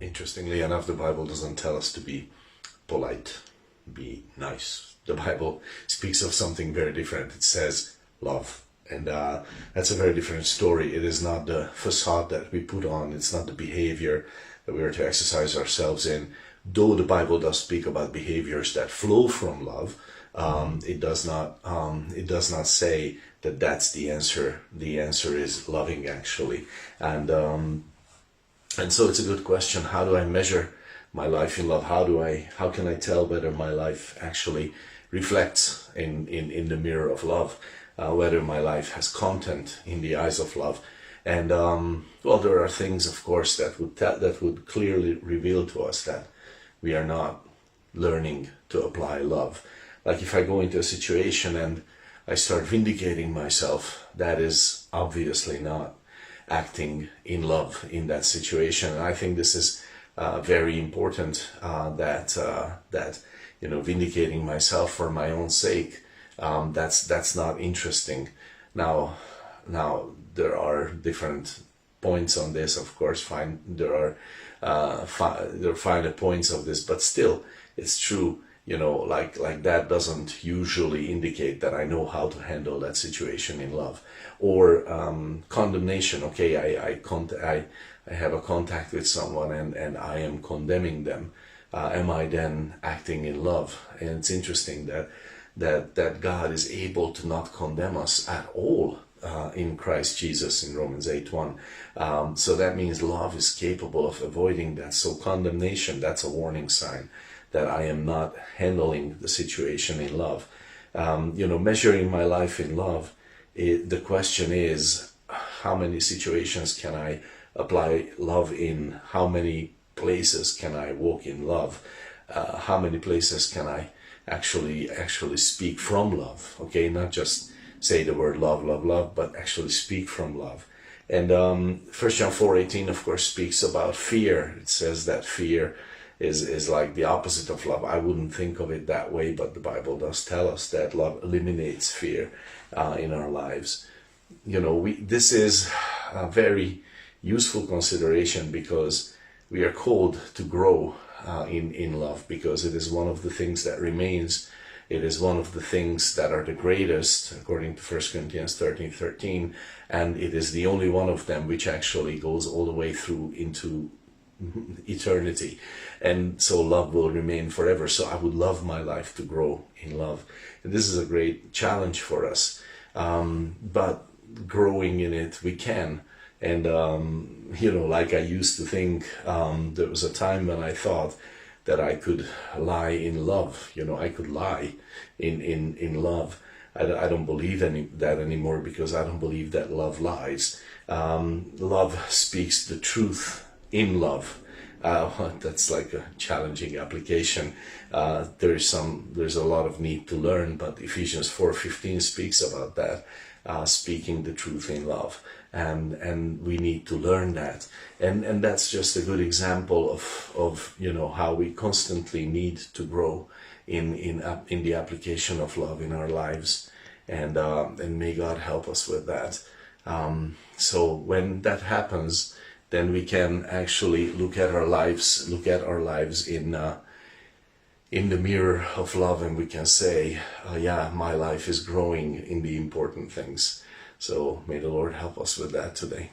Interestingly enough, the Bible doesn't tell us to be polite, be nice. The Bible speaks of something very different. It says love. And that's a very different story. It is not the facade that we put on. It's not the behavior that we are to exercise ourselves in. Though the Bible does speak about behaviors that flow from love, it does not say that that's the answer. The answer is loving, actually. And so it's a good question. How do I measure my life in love? How can I tell whether my life actually reflects in the mirror of love? Whether my life has content in the eyes of love. And well, there are things, of course, that would clearly reveal to us that we are not learning to apply love. Like if I go into a situation and I start vindicating myself, that is obviously not acting in love in that situation. And I think this is very important, that vindicating myself for my own sake, that's not interesting. Now there are different points on this, of course. There are finer points of this, but still, it's true. Like that doesn't usually indicate that I know how to handle that situation in love. Or condemnation. Okay, I have a contact with someone and I am condemning them. Am I then acting in love? And it's interesting that God is able to not condemn us at all in Christ Jesus in Romans 8:1. So that means love is capable of avoiding that. So condemnation, that's a warning sign that I am not handling the situation in love. Measuring my life in love, the question is, how many situations can I apply love in? How many places can I walk in love? How many places can I actually speak from love? Okay, not just say the word love, love, love, but actually speak from love. And 1 John 4:18, of course, speaks about fear. It says that fear is like the opposite of love. I wouldn't think of it that way, but the Bible does tell us that love eliminates fear in our lives. This is a very useful consideration, because we are called to grow in love, because it is one of the things that remains. It is one of the things that are the greatest, according to 1 Corinthians 13:13, and it is the only one of them which actually goes all the way through into eternity. And so love will remain forever. So I would love my life to grow in love. And this is a great challenge for us. But growing in it, we can. And, like I used to think, there was a time when I thought that I could lie in love. I could lie in love. I don't believe that anymore, because I don't believe that love lies. Love speaks the truth in love. That's like a challenging application. There's a lot of need to learn, but Ephesians 4:15 speaks about that, speaking the truth in love, and we need to learn that, and that's just a good example of how we constantly need to grow in the application of love in our lives, and may God help us with that. So when that happens, then we can actually look at our lives in the mirror of love, and we can say, yeah, my life is growing in the important things. So may the Lord help us with that today.